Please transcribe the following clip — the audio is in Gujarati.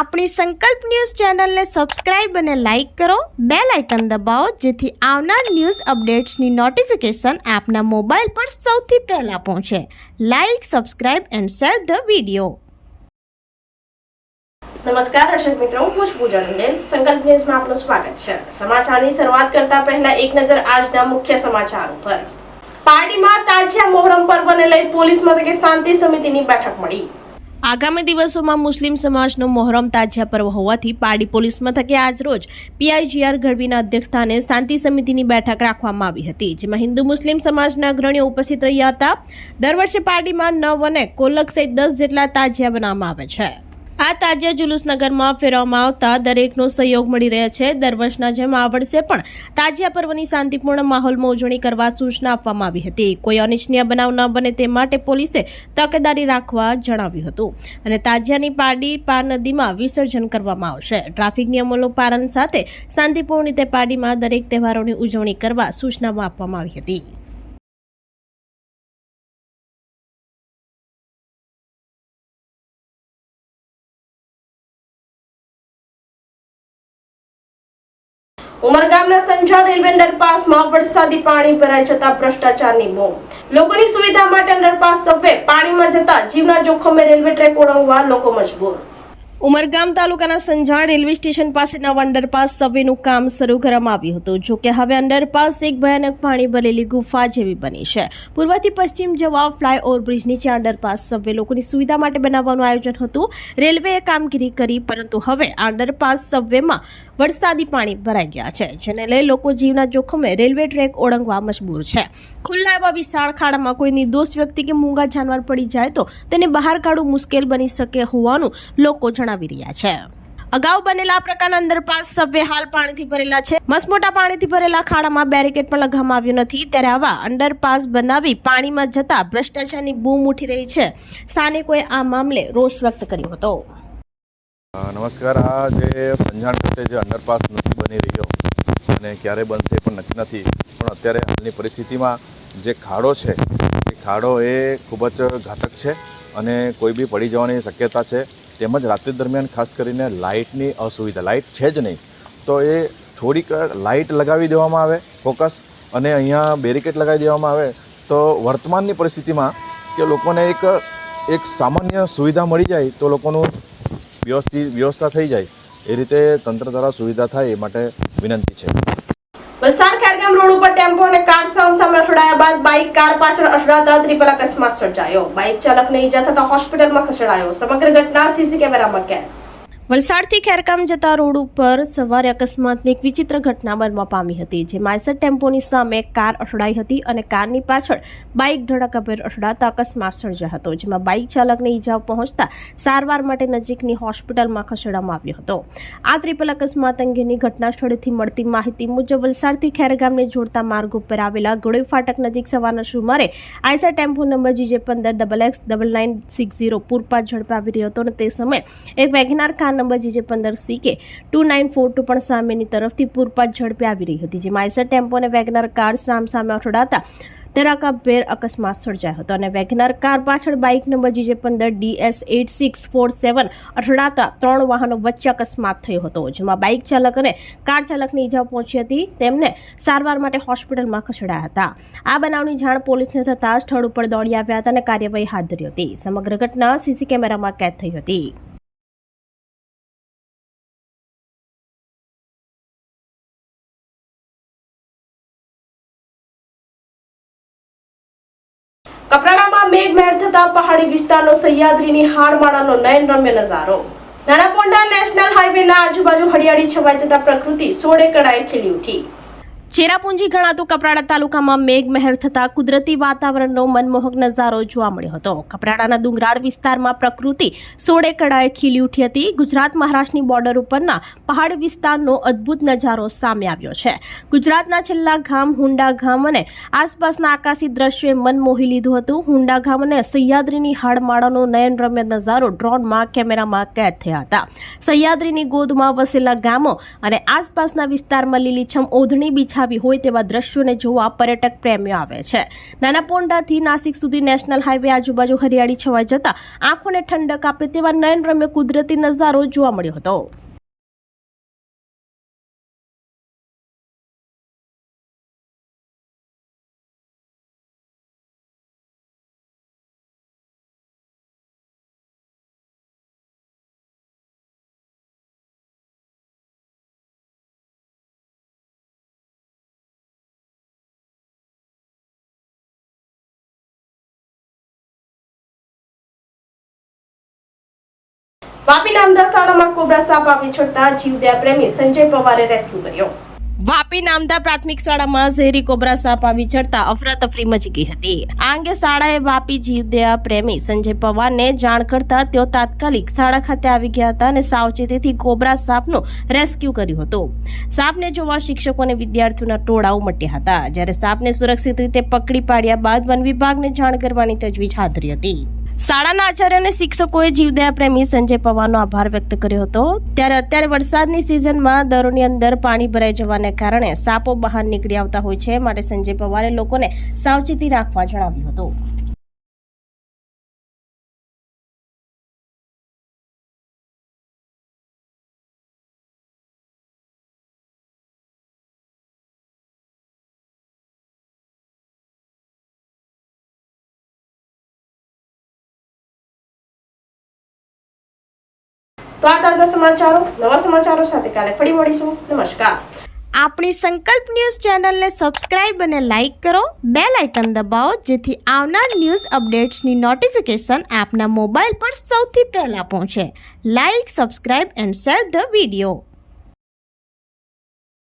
આપણી સંકલ્પ ન્યૂઝ ચેનલને સબસ્ક્રાઇબ અને લાઇક કરો, બેલ આઇકન દબાવો જેથી આવનાર ન્યૂઝ અપડેટ્સની નોટિફિકેશન આપના મોબાઈલ પર સૌથી પહેલા પહોંચે. Like, subscribe and share the video. નમસ્કાર દર્શક મિત્રો, હું છું પૂજા રંડેલ. સંકલ્પ ન્યૂઝમાં આપનું સ્વાગત છે. સમાચારની શરૂઆત કરતા પહેલા એક નજર આજના મુખ્ય સમાચાર ઉપર. પાર્ટીમાં તાજિયા મોહરમ પર્વને લઈ પોલીસ મથકે શાંતિ સમિતિની બેઠક મળી. આગામી દિવસોમાં મુસ્લિમ સમાજનો મોહરમ તાજિયા પર્વ હોવાથી પારડી પોલીસ મથકે આજ રોજ PIGR ગઢવીના અધ્યક્ષસ્થાને શાંતિ સમિતિની બેઠક રાખવામાં આવી હતી, જેમાં હિન્દુ મુસ્લિમ સમાજના અગ્રણીઓ ઉપસ્થિત રહ્યા હતા. દર વર્ષે પારડીમાં 9 અને કોલક સહિત 10 જેટલા તાજિયા બનાવવામાં આવે છે. આ તાજિયા જુલુસ નગરમાં ફેરવવામાં આવતા દરેકનો સહયોગ મળી રહ્યો છે. દર વર્ષના જેમ આ વર્ષે પણ તાજિયા પર્વની શાંતિપૂર્ણ માહોલમાં ઉજવણી કરવા સૂચના આપવામાં આવી હતી. કોઈ અનિચ્છનીય બનાવ ન બને તે માટે પોલીસે તકેદારી રાખવા જણાવ્યું હતું અને તાજિયાની પારડી પાર નદીમાં વિસર્જન કરવામાં આવશે. ટ્રાફિક નિયમોનું પાલન સાથે શાંતિપૂર્ણ રીતે પારડીમાં દરેક તહેવારોની ઉજવણી કરવા સૂચનાઓ આપવામાં આવી હતી. ઉમરગામના સંજા રેલવે અંડરપાસમાં વરસાદી પાણી ભરાઈ જતા ભ્રષ્ટાચારની બૂમ. લોકોની સુવિધા માટે અંડરપાસ સબવે પાણીમાં જતા જીવના જોખમે રેલવે ટ્રેક ઓળંગવા લોકો મજબૂર. ઉમરગામ તાલુકાના સંજાણ રેલવે સ્ટેશન પાસે નવા અંડરપાસ સબવેનું કામ શરૂ કરવામાં આવ્યું હતું. જો કે હવે અંડરપાસ એક ભયાનક પાણી ભરેલી ગુફા જેવી બની છે. પૂર્વથી પશ્ચિમ જવા ફ્લાયઓવર બ્રિજ નીચે અંડરપાસ સબવે લોકોની સુવિધા માટે બનાવવાનું આયોજન હતું. રેલવેએ કામગીરી કરી, પરંતુ હવે અંડરપાસ સબવેમાં વરસાદી પાણી ભરાઈ ગયા છે, જેને લઈ લોકો જીવના જોખમે રેલવે ટ્રેક ઓળંગવા મજબૂર છે. ખુલ્લા એવા વિશાળ ખાડામાં કોઈ નિર્દોષ વ્યક્તિ કે મૂંગા જાનવર પડી જાય તો તેને બહાર કાઢવું મુશ્કેલ બની શકે હોવાનું લોકો જણાવી રહ્યા છે. અગાઉ બનેલા આ પ્રકારના અંડરપાસ સબવે હાલ પાણીથી ભરેલા છે. મસમોટા પાણીથી ભરેલા ખાડામાં બેરિકેડ પણ લગાવવામાં આવ્યું નથી, ત્યારે આવા અંડરપાસ બનાવી પાણીમાં જતા ભ્રષ્ટાચારની બૂમ ઉઠી રહી છે. સ્થાનિકોએ આ મામલે રોષ વ્યક્ત કર્યો હતો. નમસ્કાર. આ જે સંજાણ ખાતે જે અંડરપાસ નથી બની રહ્યો અને ક્યારે બનશે પણ નક્કી નથી, પણ અત્યારે હાલની પરિસ્થિતિમાં જે ખાડો છે એ ખાડો એ ખૂબ જ ઘાતક છે અને કોઈ બી પડી જવાની શક્યતા છે. તેમજ રાત્રિ દરમિયાન ખાસ કરીને લાઇટની અસુવિધા, લાઇટ છે જ નહીં તો એ થોડીક લાઇટ લગાવી દેવામાં આવે ફોકસ અને અહીંયા બેરિકેડ લગાવી દેવામાં આવે તો વર્તમાનની પરિસ્થિતિમાં કે લોકોને એક સામાન્ય સુવિધા મળી જાય તો લોકોનું વ્યવસ્થા થઈ જાય એ રીતે તંત્ર દ્વારા સુવિધા થાય એ માટે વિનંતી છે. વલસાડ ખેરગામ રોડ ઉપર ટેમ્પો અને કાર સામે અથડાયા બાદ બાઇક કાર પાછળ અથડાતા ટ્રિપલ અકસ્માત સર્જાયો. બાઇક ચાલકને ઈજા થતા હોસ્પિટલમાં ખસેડાયો. સમગ્ર ઘટના સીસી કેમેરામાં કેદ. વલસાડથી ખેરગામ જતા રોડ ઉપર સવારે અકસ્માતની એક વિચિત્ર ઘટના બનવા પામી હતી, જેમાં આઈસર ટેમ્પોની સામે કાર અથડાઈ હતી અને કારની પાછળ બાઇક ધડાકાભેર અથડાતા અકસ્માત સર્જાયો હતો, જેમાં બાઇક ચાલકને ઈજાઓ પહોંચતા સારવાર માટે નજીકની હોસ્પિટલમાં ખસેડવામાં આવ્યો હતો. આ ટ્રિપલ અકસ્માત અંગેની ઘટના સ્થળેથી મળતી માહિતી મુજબ વલસાડથી ખેરગામને જોડતા માર્ગ ઉપર આવેલા ગોળઈ ફાટક નજીક સવારના સુમારે આઈસર ટેમ્પો નંબર GJ15XX9960 પૂરપાટ ઝડપે આવી રહ્યો હતો અને તે સમયે એક વેગનાર કાર નંબર GJ15CK 2942 પણ સામેની તરફથી પૂરપાટ ઝડપે આવી રહી હતી, જેમાં આઈસર ટેમ્પો અને વેગનાર કાર સામે અથડાતા ધડાકાભેર અકસ્માત સર્જાયો હતો અને વેગનાર કાર પાછળ બાઇક નંબર GJ15DS8647 અથડાતા 3 વાહનો વચ્ચે અકસ્માત થયો હતો, જેમાં બાઇક ચાલક અને કાર ચાલકને ઈજાઓ પહોંચી હતી. તેમને સારવાર માટે હોસ્પિટલમાં ખસેડાયા હતા. આ બનાવની જાણ પોલીસને થતા સ્થળ ઉપર દોડી આવ્યા હતા અને કાર્યવાહી હાથ ધરી હતી. સમગ્ર ઘટના સીસી કેમેરામાં કેદ થઈ હતી. કપરાડામાં મેઘમહેર થતા પહાડી વિસ્તારનો સહ્યાદ્રીની હાડમાળાનો નયનરમ્ય નજારો. નાનાપોંડા નેશનલ હાઈવેના આજુબાજુ હરિયાળી છવાઈ જતા પ્રકૃતિ 16 કળાએ ખીલી ઉઠી. ચેરાપુંજી ગણાતું કપરાડા તાલુકામાં મેઘમહેર થતા કુદરતી વાતાવરણનો મનમોહક નજારો જોવા મળ્યો હતો. કપરાડાના ડુંગરાળ વિસ્તારમાં પ્રકૃતિ 16 કળાએ ખીલી ઉઠી હતી. ગુજરાત મહારાષ્ટ્રની બોર્ડર ઉપરના પહાડી વિસ્તારનો અદ્ભુત નજારો સામે આવ્યો છે. ગુજરાતના છેલ્લા ગામ હુંડા ગામ અને આસપાસના આકાશી દ્રશ્યોએ મન મોહી લીધું હતું. હુંડા ગામ અને સહ્યાદ્રીની હાડમાળાનો નયનરમ્ય નજારો ડ્રોનમાં કેમેરામાં કેદ થયા હતા. સહ્યાદ્રીની ગોદમાં વસેલા ગામો અને આસપાસના વિસ્તારમાં લીલીછમ ઓધણી બિછા ઉઠાવી હોય તેવા દ્રશ્યોને જોવા પર્યટક પ્રેમીઓ આવે છે. નાના પોંડાથી નાસિક સુધી નેશનલ હાઈવે આજુબાજુ હરિયાળી છવાઈ જતા આંખોને ઠંડક આપે તેવા નયનરમ્ય કુદરતી નજારો જોવા મળ્યો હતો. વાપી નામદા શાળામાં કોબ્રા સાપ આવી ચડતા જીવદયા પ્રેમી સંજય પવારે રેસ્ક્યુ કર્યો. વાપી નામદા પ્રાથમિક શાળામાં ઝેરી કોબ્રા સાપ આવી ચડતા અફરાતફરી મચી ગઈ હતી. આ અંગે શાળાએ વાપી જીવદયા પ્રેમી સંજય પવારને જાણ કરતા તેઓ તાત્કાલિક શાળા ખાતે આવી ગયા હતા અને સાવચેતીથી કોબ્રા સાપનું રેસ્ક્યુ કર્યું હતું. સાપને જોવા શિક્ષકો અને વિદ્યાર્થીઓના ટોળા ઉમટ્યા હતા. જ્યારે સાપને સુરક્ષિત રીતે પકડી પાડ્યા બાદ વન વિભાગને જાણ કરવાની તજવીજ હાથ ધરી હતી. શાળાના આચાર્ય અને શિક્ષકોએ જીવદયા પ્રેમી સંજય પવારનો આભાર વ્યક્ત કર્યો હતો. ત્યારે અત્યારે વરસાદની સિઝનમાં દરોની અંદર પાણી ભરાઈ જવાને કારણે સાપો બહાર નીકળી આવતા હોય છે, માટે સંજય પવારે લોકોને સાવચેતી રાખવા જણાવ્યું હતું. તો આ તાજા સમાચારો, નવા સમાચારો સાથે કાલે ફરી મળીશું. નમસ્કાર. આપણી સંકલ્પ ન્યૂઝ ચેનલને સબસ્ક્રાઇબ અને લાઇક કરો, બેલ આઇકન દબાવો જેથી આવનાર ન્યૂઝ અપડેટ્સની નોટિફિકેશન આપના મોબાઈલ પર સૌથી પહેલા પહોંચે. Like, subscribe and share the video.